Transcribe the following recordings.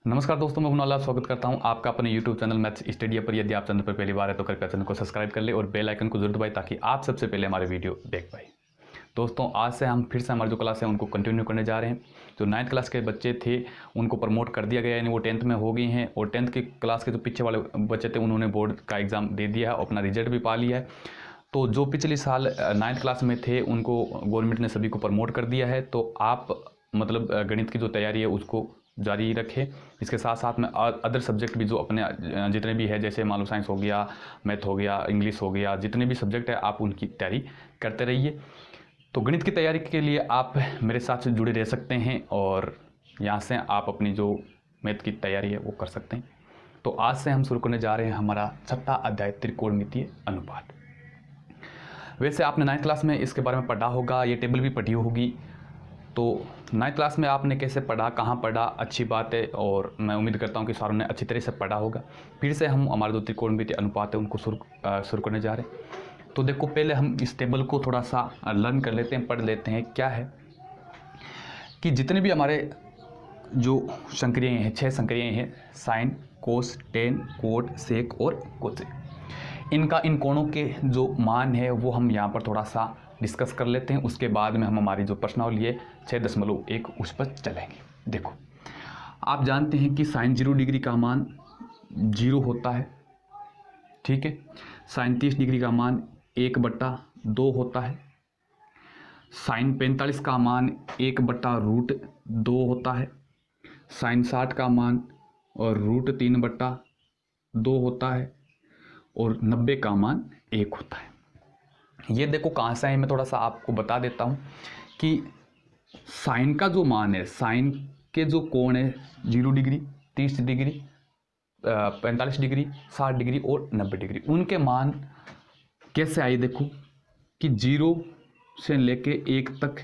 नमस्कार दोस्तों, मैं कुणाल स्वागत करता हूं आपका अपने YouTube चैनल मैथ्स स्टडी पर। यदि आप चैनल पर पहली बार है तो कृपया चैनल को सब्सक्राइब कर ले और बेल आइकन को जरूर दबाएं ताकि आप सबसे पहले हमारे वीडियो देख पाए। दोस्तों, आज से हम फिर से हमारी जो क्लास है उनको कंटिन्यू करने जा रहे हैं। जो 9th क्लास के बच्चे थे उनको प्रमोट कर दिया गया, यानी वो 10th में हो गई हैं, और 10th की क्लास के जो पीछे वाले बच्चे थे उन्होंने बोर्ड का एग्ज़ाम दे दिया है, अपना रिजल्ट भी पा लिया है। तो जो पिछले साल 9th क्लास में थे उनको गवर्नमेंट ने सभी को प्रमोट कर दिया है। तो आप मतलब गणित की जो तैयारी है उसको जारी रखें। इसके साथ साथ में अदर सब्जेक्ट भी जो अपने जितने भी है, जैसे मान लो साइंस हो गया, मैथ हो गया, इंग्लिश हो गया, जितने भी सब्जेक्ट है आप उनकी तैयारी करते रहिए। तो गणित की तैयारी के लिए आप मेरे साथ से जुड़े रह सकते हैं और यहाँ से आप अपनी जो मैथ की तैयारी है वो कर सकते हैं। तो आज से हम शुरू करने जा रहे हैं हमारा 6वां अध्याय त्रिकोणमितीय अनुपात। वैसे आपने 9th क्लास में इसके बारे में पढ़ा होगा, ये टेबल भी पढ़ी होगी। तो 9th क्लास में आपने कैसे पढ़ा, कहाँ पढ़ा, अच्छी बात है, और मैं उम्मीद करता हूँ कि सारों ने अच्छी तरह से पढ़ा होगा। फिर से हम हमारे जो त्रिकोणमितीय अनुपात है उनको शुरू करने जा रहे हैं। तो देखो, पहले हम इस टेबल को थोड़ा सा लर्न कर लेते हैं, पढ़ लेते हैं। क्या है कि जितने भी हमारे जो संक्रियाएँ हैं, 6 संक्रियाएँ हैं, साइन, कोस, टेन, कोट, सेक और कोसेक, इनका इन कोणों के जो मान है वो हम यहाँ पर थोड़ा सा डिस्कस कर लेते हैं। उसके बाद में हम हमारी जो प्रश्नावली है 6.1 उस पर चलेंगे। देखो, आप जानते हैं कि साइन 0 डिग्री का मान 0 होता है, ठीक है। साइन 30 डिग्री का मान 1/2 होता है। साइन 45 का मान 1/√2 होता है। साइन 60 का मान और √3/2 होता है। और 90 का मान 1 होता है। ये देखो कहाँ से है, मैं थोड़ा सा आपको बता देता हूँ कि साइन का जो मान है, साइन के जो कोण है 0 डिग्री, 30 डिग्री, 45 डिग्री, 60 डिग्री और 90 डिग्री, उनके मान कैसे आए। देखो कि 0 से लेके 1 तक,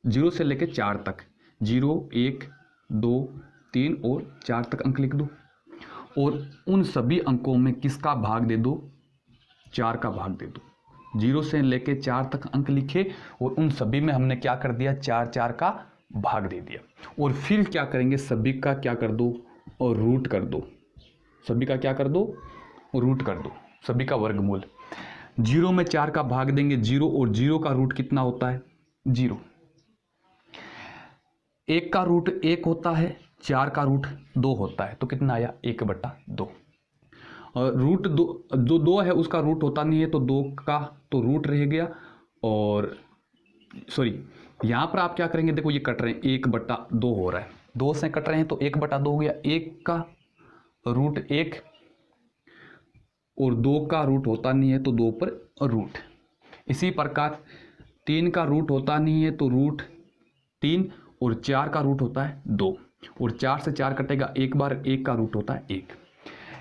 0 से लेके 4 तक, 0, 1, 2, 3 और 4 तक अंक लिख दो, और उन सभी अंकों में किसका भाग दे दो, 4 का भाग दे दो। 0 से लेके 4 तक अंक लिखे और उन सभी में हमने क्या कर दिया, 4 का भाग दे दिया। और फिर क्या करेंगे, सभी का क्या कर दो और रूट कर दो। सभी का क्या कर दो और रूट कर दो, सभी का वर्गमूल। 0 में 4 का भाग देंगे 0, और 0 का रूट कितना होता है, 0। 1 का रूट 1 होता है, 4 का रूट 2 होता है, तो कितना आया, 1/2। और रूट 2 जो 2 है उसका रूट होता नहीं है, तो 2 का तो रूट रह गया। और सॉरी, यहाँ पर आप क्या करेंगे, देखो ये कट रहे हैं, 1/2 हो रहा है, 2 से कट रहे हैं तो 1/2 हो गया। 1 का रूट 1 और 2 का रूट होता नहीं है तो 2 पर रूट। इसी प्रकार 3 का रूट होता नहीं है तो √3, और 4 का रूट होता है 2, और 4 से 4 कटेगा एक बार, 1 का रूट होता है 1।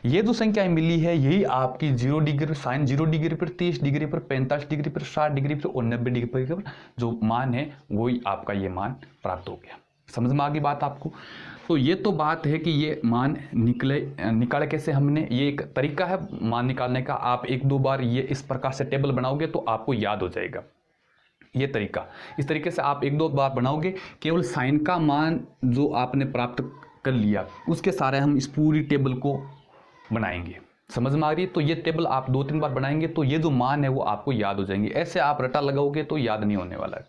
ये जो संख्याएं मिली है यही आपकी 0 डिग्री, साइन 0 डिग्री पर, 30 डिग्री पर, 45 डिग्री पर, 60 डिग्री पर और 90 डिग्री पर जो मान है वही आपका ये मान प्राप्त हो गया। समझ में आ गई बात आपको। तो ये तो बात है कि ये मान निकाले कैसे हमने, ये एक तरीका है मान निकालने का। आप 1-2 बार ये इस प्रकार से टेबल बनाओगे तो आपको याद हो जाएगा ये तरीका। इस तरीके से आप 1-2 बार बनाओगे, केवल साइन का मान जो आपने प्राप्त कर लिया उसके सारे हम इस पूरी टेबल को बनाएंगे। समझ में आ रही है। तो ये टेबल आप 2-3 बार बनाएंगे तो ये जो मान है वो आपको याद हो जाएंगे। ऐसे आप रटा लगाओगे तो याद नहीं होने वाला है।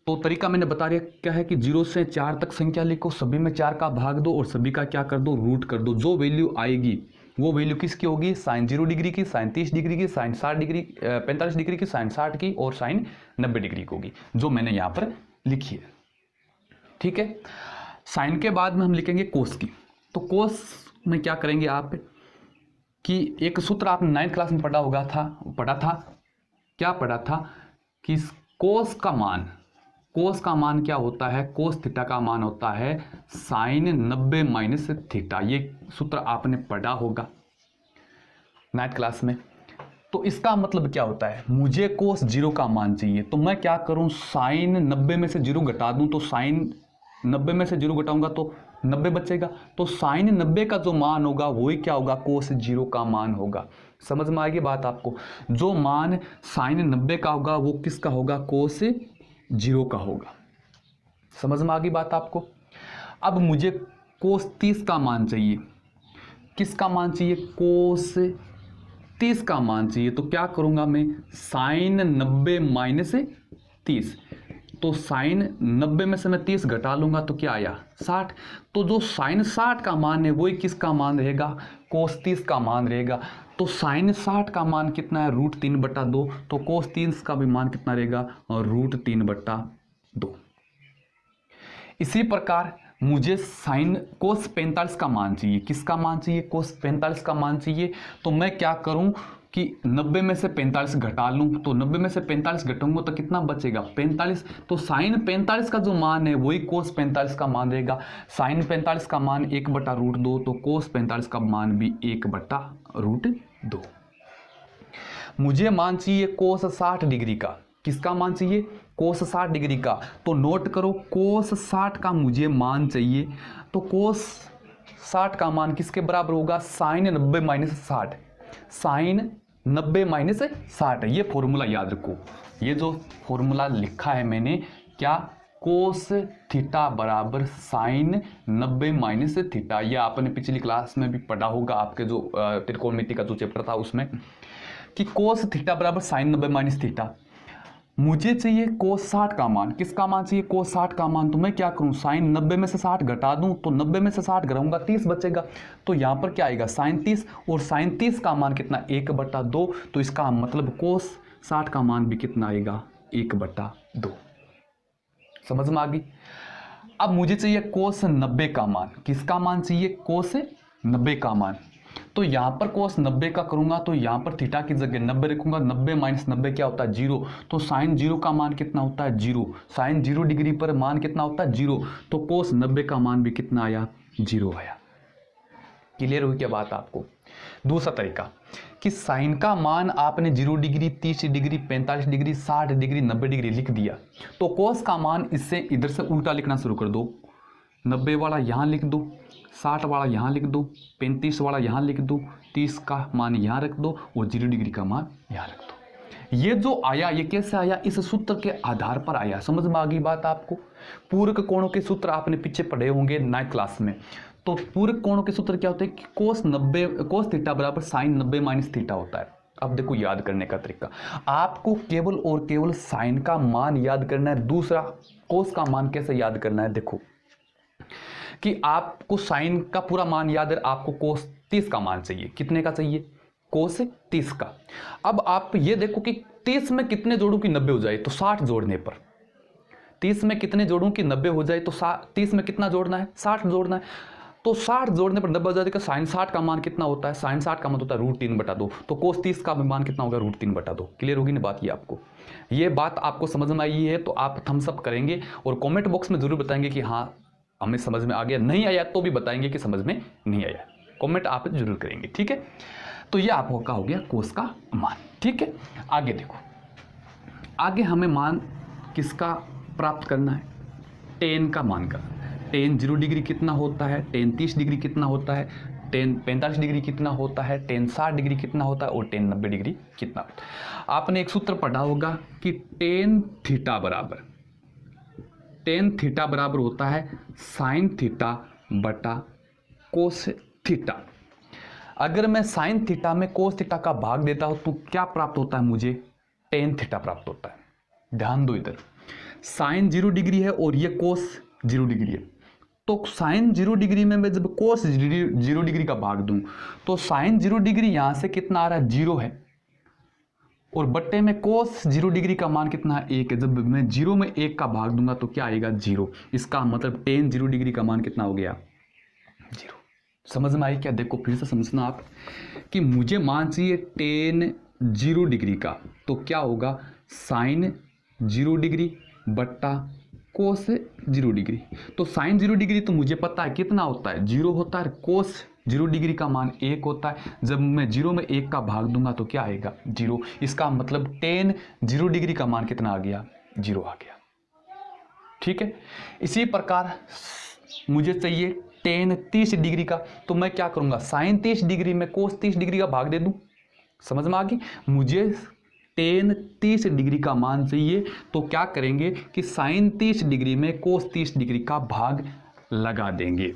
तो तरीका मैंने बता दिया क्या है कि 0 से 4 तक संख्या लिखो, सभी में 4 का भाग दो और सभी का क्या कर दो, रूट कर दो। जो वैल्यू आएगी वो वैल्यू किसकी होगी, साइन 0 डिग्री की, साइन 30 डिग्री की, साइन 60 डिग्री, 45 डिग्री की, साइन 60 की और साइन 90 डिग्री की होगी, जो मैंने यहाँ पर लिखी है, ठीक है। साइन के बाद में हम लिखेंगे कोस की। तो कोस में क्या करेंगे आप कि एक सूत्र आपने 9th क्लास में पढ़ा था कि कोस का मान क्या होता है, कोस थीटा का मान होता है साइन 90 - थीटा। ये सूत्र आपने पढ़ा होगा 9th क्लास में। तो इसका मतलब क्या होता है, मुझे कोस 0 का मान चाहिए, तो मैं क्या करूं, साइन 90 में से 0 घटा दूं, तो साइन 90 में से 0 घटाऊंगा तो 90 बचेगा। तो साइन 90 का जो मान होगा वही क्या होगा, कोस 0 का मान होगा। समझ में आएगी बात आपको। जो मान साइन 90 का होगा वो किसका होगा, कोस 0 का होगा। समझ में आ गई बात आपको। अब मुझे कोस 30 का मान चाहिए। किसका मान चाहिए? कोस 30 का मान चाहिए। तो क्या करूंगा मैं? Sine 90 minus 30। तो साइन 90 में से मैं 30 घटा लूंगा तो क्या आया? 60। तो जो साइन 60 का मान है वही किसका मान रहेगा? कोस 30 का मान रहेगा। तो साइन 60 का मान कितना है? √3/2। तो कोस 30 का भी मान कितना रहेगा? और √3/2। इसी प्रकार मुझे साइन कोस 45 का मान चाहिए। किसका मान चाहिए? कोस 45 का मान चाहिए। तो मैं क्या करूं कि 90 में से 45 घटा लूं। तो 90 में से 45 घटाऊंगा तो कितना बचेगा? 45। तो साइन 45 का जो मान है वही कोस 45 का मान रहेगा। साइन 45 का मान 1/√2। तो कोस 45 का मान भी 1/√2। मुझे मान चाहिए कोस 60 डिग्री का। किसका मान चाहिए? कोस 60 डिग्री का। तो नोट करो, कोस 60 का मुझे मान चाहिए। तो कोस 60 का मान किसके बराबर होगा? Sine 90 minus 60। Sine 90 minus 60। ये फॉर्मूला याद रखो। ये जो फॉर्मूला लिखा है मैंने, क्या? कोस थीटा बराबर साइन 90 माइनस थीटा। ये आपने पिछली क्लास में भी पढ़ा होगा, आपके जो त्रिकोणमिति का जो चैप्टर था उसमें, कि कोस थीटा बराबर साइन 90 माइनस थीटा। मुझे चाहिए कोस 60 का मान। किसका मान चाहिए? कोस 60 का मान। तो मैं क्या करूं? साइन 90 में से 60 घटा दूं। तो 90 में से 60 घटाऊंगा 30 बचेगा। तो यहां पर क्या आएगा? साइन 30। और साइन 30 का मान कितना? 1/2। तो इसका मतलब कोस 60 का मान भी कितना आएगा? 1/2। समझ में आ गई? अब मुझे चाहिए कोस 90 का मान। किसका मान चाहिए? कोस 90 का मान। तो यहां पर कोस 90 का करूंगा तो यहां पर थीटा की जगह 90 रखूंगा। 90 माइनस 90 क्या होता है? 0। तो साइन 0 का मान कितना होता है? 0। साइन 0 डिग्री पर मान कितना होता है? 0। तो कोस 90 का मान भी कितना आया? 0 आया। क्लियर हुई क्या बात आपको? दूसरा तरीका कि साइन का मान आपने 0 degree, 30 degree, 45 degree, 60 degree, 90 degree लिख दिया। तो कोस का मान इससे इधर से उल्टा लिखना शुरू कर दो। 90 वाला यहाँ लिख दो, 60 वाला यहाँ लिख दो, 35 वाला यहाँ लिख दो, 30 का मान यहाँ रख दो और 0 डिग्री का मान यहाँ रख दो। ये जो आया, ये कैसे आया? इस सूत्र के आधार पर आया। समझ में आ गई बात आपको? पूरक कोणों के सूत्र आपने पीछे पढ़े होंगे 9th क्लास में। तो पूरक कोणों के सूत्र क्या होते हैं कि कोस थीटा बराबर साइन 90 माइनस थीटा होता है। अब देखो याद करने का तरीका, आपको केवल और केवल साइन का मान याद करना है। दूसरा, कोस का मान कैसे याद करना है? देखो कि आपको साइन का पूरा मान याद है, आपको कोस 30 का मान चाहिए। कितने का चाहिए? कोस 30 का। अब आप ये देखो कि 30 में कितने जोड़ूं कि 90 हो जाए? तो 60 जोड़ने पर 30 में कितने जोड़ूं कि 90 हो जाए? तो 30 में कितना जोड़ना है? 60 जोड़ना है। तो 60 जोड़ने पर 90 हो जाएगा। साइन 60 का मान कितना होता है? साइन 60 का मान होता है √3/2। तो कोस 30 का मान कितना होगा? √3/2। क्लियर होगी ना बात? ये आपको, ये बात आपको समझ में आई है तो आप थम्स अप करेंगे और कमेंट बॉक्स में जरूर बताएंगे कि हाँ हमें समझ में आ गया। नहीं आया तो भी बताएंगे कि समझ में नहीं आया। कमेंट आप जरूर करेंगे, ठीक है? तो ये आपका हो गया कोस का मान, ठीक है? आगे देखो, आगे हमें मान किसका प्राप्त करना है? टेन का मान करना। टेन 0 डिग्री कितना होता है? टेन 30 डिग्री कितना होता है? टेन 45 डिग्री कितना होता है? टेन 60 डिग्री कितना होता है? और टेन 90 डिग्री कितना होता है? आपने एक सूत्र पढ़ा होगा कि टेन थीटा बराबर होता है साइन थीटा बटा कोस थीटा। अगर मैं साइन थीटा में कोस थीटा का भाग देता हूं तो क्या प्राप्त होता है मुझे? टेन थीटा प्राप्त होता है। ध्यान दो, इधर साइन 0 डिग्री है और ये कोस 0 डिग्री है। तो साइन 0 डिग्री में मैं जब कोस 0 डिग्री का भाग दूं तो साइन 0 डिग्री यहां से कितना आ रहा है? 0 है। और बट्टे में कोस 0 डिग्री का मान कितना है? 1 है। जब मैं 0 में 1 का भाग दूंगा तो क्या आएगा? 0। इसका मतलब टेन 0 डिग्री का मान कितना हो गया? 0। समझ में आई क्या? देखो फिर से समझना आप कि मुझे मान चाहिए टेन 0 डिग्री का। तो क्या होगा? साइन 0 डिग्री बट्टा कोस 0 डिग्री। तो साइन 0 डिग्री तो मुझे पता है कितना होता है? 0 होता है। कोस 0 डिग्री का मान 1 होता है। जब मैं 0 में 1 का भाग दूंगा तो क्या आएगा? 0। इसका मतलब टेन 0 डिग्री का मान कितना आ गया? 0 आ गया, ठीक है? इसी प्रकार मुझे चाहिए टेन 30 डिग्री का। तो मैं क्या करूंगा? साइन 30 डिग्री में कोस 30 डिग्री का भाग दे दूं। समझ में आ गई? मुझे टेन 30 डिग्री का मान चाहिए तो क्या करेंगे कि साइन 30 डिग्री में कोस 30 डिग्री का भाग लगा देंगे।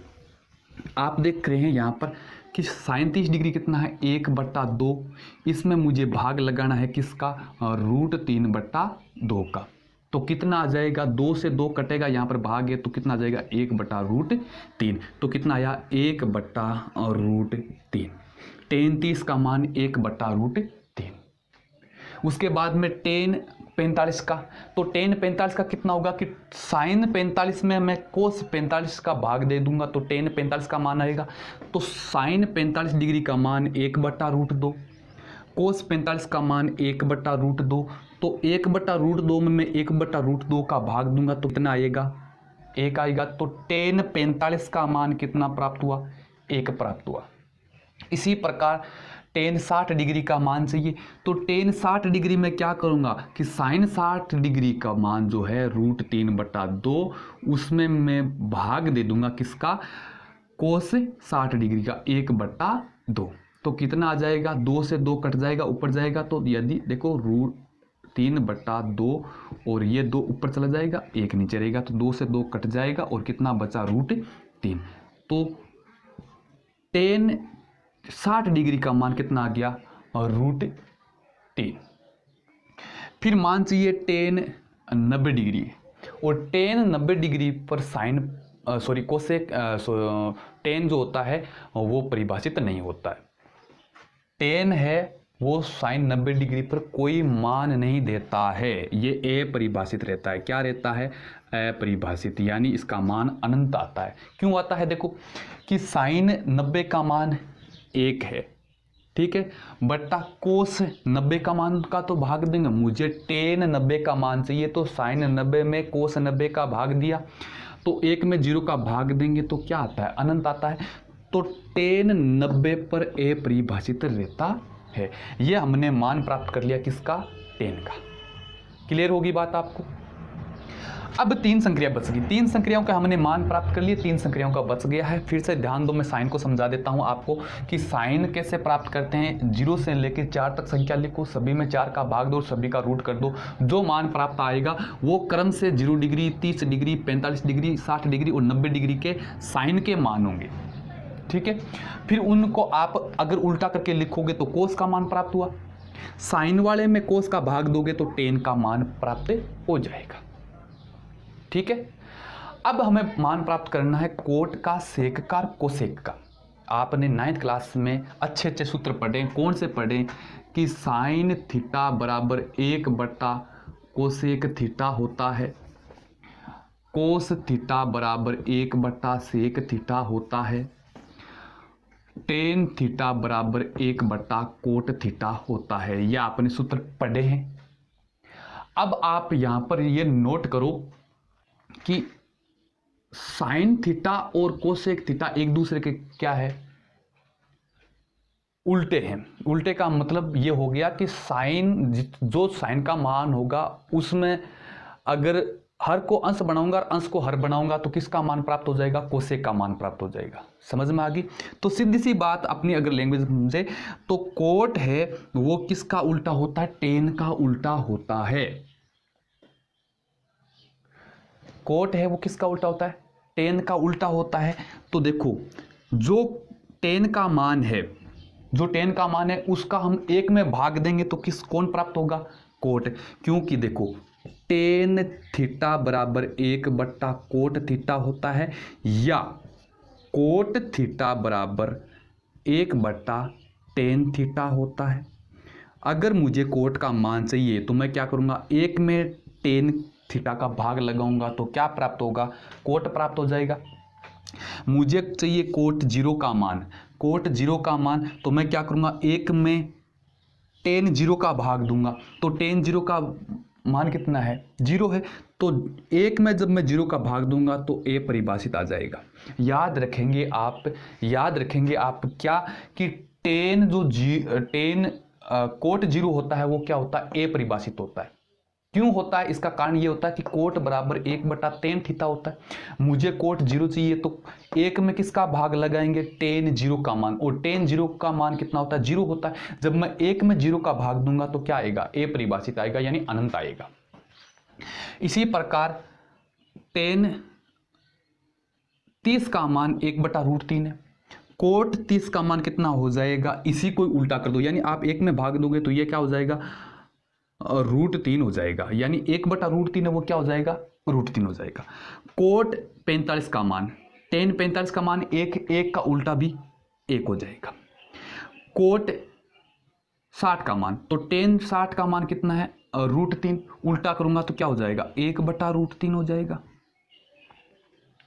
आप देख रहे हैं यहाँ पर कि साइन 30 डिग्री कितना है 1/2। इसमें मुझे भाग लगाना है किसका, √3/2 का। तो कितना आ जाएगा, 2 से 2 कटेगा, यहाँ पर भाग है तो कितना आ जाएगा 1/√3। तो कितना आया 1/√3। tan 30 का मान 1/√3। उसके बाद में tan 45 का, तो tan 45 का कितना होगा कि साइन 45 में मैं कोस 45 का भाग दे दूंगा तो tan 45 का मान आएगा। तो साइन 45 डिग्री का मान 1/√2, कोस 45 का मान 1/√2। तो 1/√2 में मैं 1/√2 का भाग दूंगा तो कितना आएगा, 1 आएगा। तो tan 45 का मान कितना प्राप्त हुआ, 1 प्राप्त हुआ। इसी प्रकार tan 60 डिग्री का मान चाहिए, तो tan 60 डिग्री में क्या करूंगा कि साइन 60 डिग्री का मान जो है √3/2, उसमें मैं भाग दे दूंगा किसका, कोस 60 डिग्री का 1/2। तो कितना आ जाएगा, 2 से 2 कट जाएगा, ऊपर जाएगा। तो यदि देखो √3/2 और ये 2 ऊपर चला जाएगा, 1 नीचे रहेगा, तो 2 से 2 कट जाएगा और कितना बचा √3। तो tan 60 डिग्री का मान कितना आ गया, √3। फिर मान चाहिए tan 90 डिग्री, और tan 90 डिग्री पर साइन कोसेक tan जो होता है वो परिभाषित नहीं होता है। tan है वो साइन 90 डिग्री पर कोई मान नहीं देता है, ये अपरिभाषित रहता है। क्या रहता है, अपरिभाषित, यानी इसका मान अनंत आता है। क्यों आता है, देखो कि साइन 90 का मान 1 है, ठीक है, बट्टा कोस 90 का मान का तो भाग देंगे, मुझे tan 90 का मान चाहिए, तो साइन 90 में कोस 90 का भाग दिया, तो 1 में 0 का भाग देंगे तो क्या आता है, अनंत आता है। तो tan 90 पर अपरिभाषित रहता है। ये हमने मान प्राप्त कर लिया किसका, tan का। क्लियर होगी बात आपको। अब 3 संक्रिया बच गई, 3 संक्रियाओं का हमने मान प्राप्त कर लिए, 3 संक्रियाओं का बच गया है। फिर से ध्यान दो, मैं साइन को समझा देता हूं आपको कि साइन कैसे प्राप्त करते हैं। 0 से लेकर 4 तक संख्या लिखो, सभी में 4 का भाग दो, सभी का रूट कर दो, जो मान प्राप्त आएगा वो क्रम से 0 डिग्री, 30 डिग्री, 45 डिग्री, 60 डिग्री और 90 डिग्री के साइन के मान होंगे, ठीक है। फिर उनको आप अगर उल्टा करके लिखोगे तो कोस का मान प्राप्त हुआ, साइन वाले में कोस का भाग दोगे तो tan का मान प्राप्त हो जाएगा, ठीक है। अब हमें मान प्राप्त करना है कोट का, सेक का, कोसेक का। आपने 9th क्लास में अच्छे अच्छे सूत्र पढ़े, कौन से पढ़े कि साइन थीटा बराबर 1/कोसेक थीटा होता है, कोस थीटा बराबर 1/सेक थीटा होता है, tan थीटा बराबर 1/कोट थीटा होता है। यह आपने सूत्र पढ़े हैं। अब आप यहां पर यह नोट करो कि साइन थीटा और कोसेक थीटा एक दूसरे के क्या है, उल्टे हैं। उल्टे का मतलब ये हो गया कि साइन, जो साइन का मान होगा उसमें अगर हर को अंश बनाऊंगा और अंश को हर बनाऊंगा तो किसका मान प्राप्त हो जाएगा, कोसेक का मान प्राप्त हो जाएगा। समझ में आ गई। तो सीधी सी बात अपनी अगर लैंग्वेज समझे तो कोट है वो किसका उल्टा होता है, tan का उल्टा होता है। कोट है वो किसका उल्टा होता है, tan का उल्टा होता है। तो देखो जो tan का मान है, जो tan का मान है उसका हम 1 में भाग देंगे तो कौन प्राप्त होगा, कोट। क्योंकि देखो tan थीटा बराबर 1/कोट थीटा होता है, या कोट थीटा बराबर 1/tan थीटा होता है। अगर मुझे कोट का मान चाहिए तो मैं क्या करूंगा, 1 में tan थीटा का भाग लगाऊंगा तो क्या प्राप्त होगा, कोट प्राप्त हो जाएगा। मुझे चाहिए कोट 0 का मान, कोट 0 का मान, तो मैं क्या करूंगा, 1 में tan 0 का भाग दूंगा, तो tan 0 का मान कितना है, 0 है। तो 1 में जब मैं 0 का भाग दूंगा तो a परिभाषित आ जाएगा। याद रखेंगे आप क्या कि tan कोट 0 होता है वो क्या होता है, a परिभाषित होता है। क्यों होता है, इसका कारण ये होता है कि कोट बराबर 1/tan थीटा होता है। मुझे कोट 0 चाहिए तो 1 में किसका भाग लगाएंगे, tan 0 का मान, और tan 0 का मान कितना होता है, 0 होता है। जब मैं 1 में 0 का भाग दूंगा तो क्या आएगा, a परिभाषित आएगा, यानी अनंत आएगा। इसी प्रकार tan 30 का मान 1/√3 है। कोट 30 का मान कितना हो जाएगा, इसी को उल्टा कर दो, यानी आप 1 में भाग दोगे तो ये क्या हो जाएगा, √3 हो जाएगा, यानी 1/√3 है वो क्या हो जाएगा, √3 हो जाएगा। कोट 45 का मान, tan 45 का मान 1 का उल्टा भी 1 हो जाएगा। कोट 60 का मान, तो tan 60 का मान कितना है, √3, उल्टा करूंगा तो क्या हो जाएगा, 1/√3 हो जाएगा।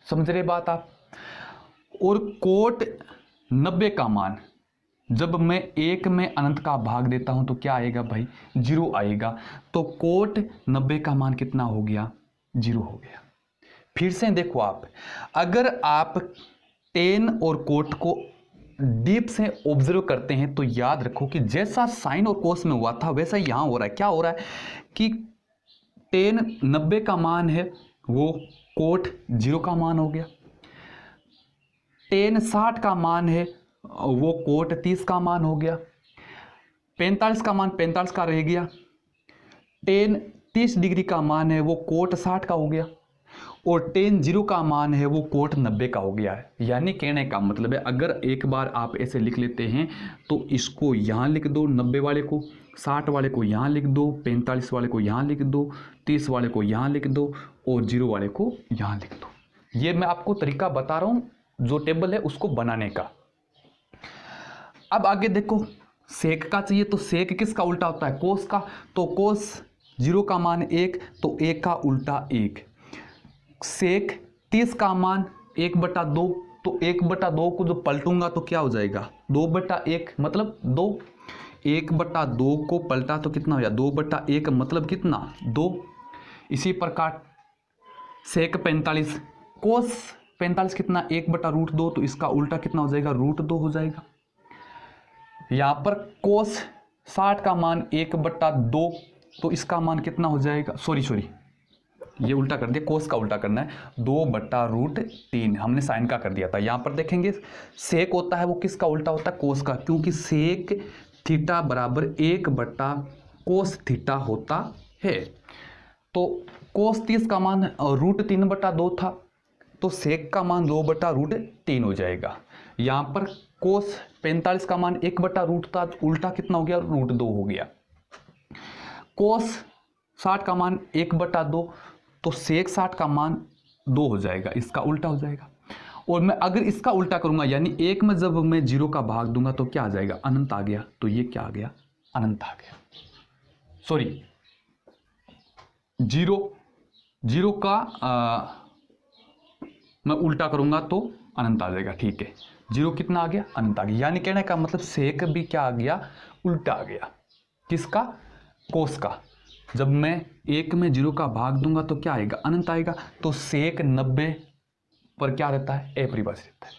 समझ रहे बात आप। और कोट 90 का मान, जब मैं 1 में अनंत का भाग देता हूं तो क्या आएगा भाई, 0 आएगा। तो कोट 90 का मान कितना हो गया, 0 हो गया। फिर से देखो आप, अगर आप tan और कोट को डीप से ऑब्जर्व करते हैं तो याद रखो कि जैसा साइन और कोस में हुआ था वैसा यहां हो रहा है। क्या हो रहा है कि tan 90 का मान है वो कोट 0 का मान हो गया, tan 60 का मान है वो कोट 30 का मान हो गया, 45 का मान 45 का रह गया, tan 30 डिग्री का मान है वो कोट 60 का हो गया, और tan 0 का मान है वो कोट 90 का हो गया है। यानी कहने का मतलब है, अगर एक बार आप ऐसे लिख लेते हैं तो इसको यहाँ लिख दो 90 वाले को, 60 वाले को यहाँ लिख दो, 45 वाले को यहाँ लिख दो, 30 वाले को यहाँ लिख दो और 0 वाले को यहाँ लिख दो। ये मैं आपको तरीका बता रहा हूँ जो टेबल है उसको बनाने का। अब आगे देखो, सेक का चाहिए तो सेक किसका उल्टा होता है, कोस का। तो कोस 0 का मान 1, तो 1 का उल्टा 1। सेक 30 का मान 1/2, तो 1/2 को जो पलटूंगा तो क्या हो जाएगा, 2/1, मतलब 2। 1/2 को पलटा तो कितना हो गया, 2/1, मतलब कितना, 2। इसी प्रकार सेक 45, कोस 45 कितना, 1/√2, तो इसका उल्टा कितना हो जाएगा, √2 हो जाएगा। यहां पर कोस 60 का मान 1/2, तो इसका मान कितना हो जाएगा, सॉरी ये उल्टा कर दिया, कोस का उल्टा करना है, 2/√3 हमने साइन का कर दिया था। यहां पर देखेंगे सेक होता है वो किसका उल्टा होता है, कोस का, क्योंकि सेक थीटा बराबर 1/कोस थीटा होता है। तो कोस 30 का मान √3/2 था, तो सेक का मान 2/√3 हो जाएगा। यहां पर कोस 45 का मान 1/√2 था, उल्टा कितना हो गया, √2 हो गया। कोस 60 का मान 1/2, तो सेक 60 का मान 2 हो जाएगा, इसका उल्टा हो जाएगा। और मैं अगर इसका उल्टा करूंगा, यानी 1 में जब मैं 0 का भाग दूंगा तो क्या आ जाएगा, अनंत आ गया। तो ये क्या आ गया, अनंत आ गया। सॉरी, 0 का मैं उल्टा करूंगा तो अनंत आ जाएगा, ठीक है। 0 कितना आ गया, अनंत आ गया। यानी कहने का मतलब सेक भी क्या आ गया, उल्टा आ गया। किसका, कोस का। जब मैं 1 में 0 का भाग दूंगा तो क्या आएगा, अनंत आएगा। तो सेक 90 पर क्या रहता है, अपरिभाषित रहता है।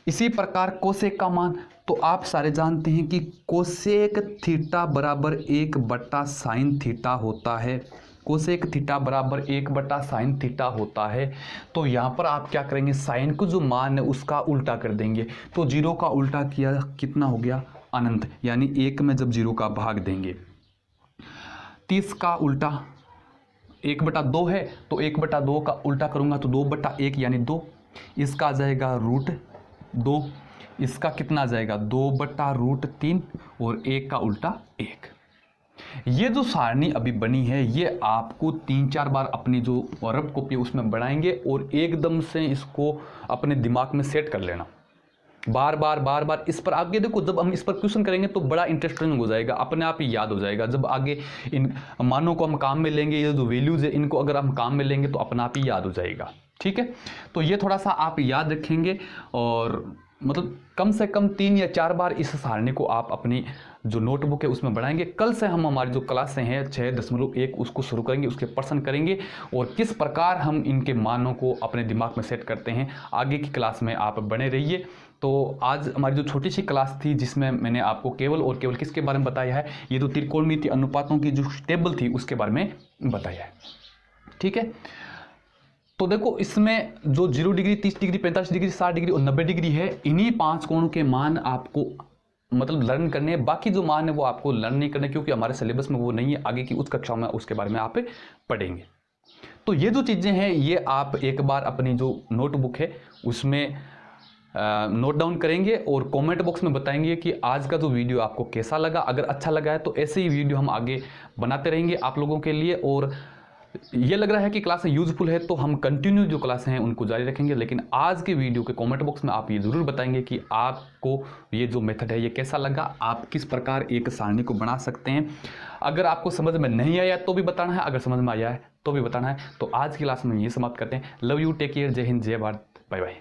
इसी प्रकार कोसेक का मान, तो आप सारे जानते हैं कि कोसेक थीटा बराबर 1/साइन थीटा होता है। कोसेक थीटा बराबर 1/साइन थीटा होता है। तो यहाँ पर आप क्या करेंगे, साइन को जो मान है उसका उल्टा कर देंगे। तो 0 का उल्टा किया, कितना हो गया, अनंत। यानी 1 में जब 0 का भाग देंगे, 30 का उल्टा 1/2 है, तो 1/2 का उल्टा करूंगा तो 2/1 यानी 2। इसका आ जाएगा √2, इसका कितना आ जाएगा, 2/√3, और 1 का उल्टा 1। ये जो सारणी अभी बनी है ये आपको 3-4 बार अपनी जो रफ कॉपी है उसमें बनाएंगे और एकदम से इसको अपने दिमाग में सेट कर लेना। बार बार इस पर आगे देखो, जब हम इस पर क्वेश्चन करेंगे तो बड़ा इंटरेस्टिंग हो जाएगा, अपने आप ही याद हो जाएगा। जब आगे इन मानों को हम काम में लेंगे, ये जो वैल्यूज है इनको अगर हम काम में लेंगे तो अपना आप ही याद हो जाएगा, ठीक है। तो ये थोड़ा सा आप याद रखेंगे और मतलब कम से कम 3 या 4 बार इस सारणी को आप अपनी जो नोटबुक है उसमें बढ़ाएंगे। कल से हम हमारी जो क्लासें हैं 6.1 उसको शुरू करेंगे, उसके प्रश्न करेंगे और किस प्रकार हम इनके मानों को अपने दिमाग में सेट करते हैं। आगे की क्लास में आप बने रहिए। तो आज हमारी जो छोटी सी क्लास थी जिसमें मैंने आपको केवल और केवल किसके बारे में बताया है, ये तो त्रिकोणमिति अनुपातों की जो टेबल थी उसके बारे में बताया है, ठीक है। तो देखो इसमें जो 0 डिग्री, 30 डिग्री, 45 डिग्री, 60 डिग्री और 90 डिग्री है, इन्हीं 5 कोणों के मान आपको मतलब लर्न करने हैं। बाकी जो मान है वो आपको लर्न नहीं करने, क्योंकि हमारे सिलेबस में वो नहीं है। आगे की उच्च कक्षाओं में उसके बारे में आप पढ़ेंगे। तो ये जो चीज़ें हैं ये आप एक बार अपनी जो नोटबुक है उसमें नोट डाउन करेंगे और कमेंट बॉक्स में बताएंगे कि आज का जो वीडियो आपको कैसा लगा। अगर अच्छा लगा है तो ऐसे ही वीडियो हम आगे बनाते रहेंगे आप लोगों के लिए, और ये लग रहा है कि क्लास यूजफुल है तो हम कंटिन्यू जो क्लासें हैं उनको जारी रखेंगे। लेकिन आज के वीडियो के कमेंट बॉक्स में आप ये ज़रूर बताएंगे कि आपको ये जो मेथड है ये कैसा लगा, आप किस प्रकार एक सारणी को बना सकते हैं। अगर आपको समझ में नहीं आया तो भी बताना है, अगर समझ में आया है तो भी बताना है। तो आज की क्लास में ये समाप्त करते हैं। लव यू, टेक केयर, जय हिंद, जय भारत, बाय बाय।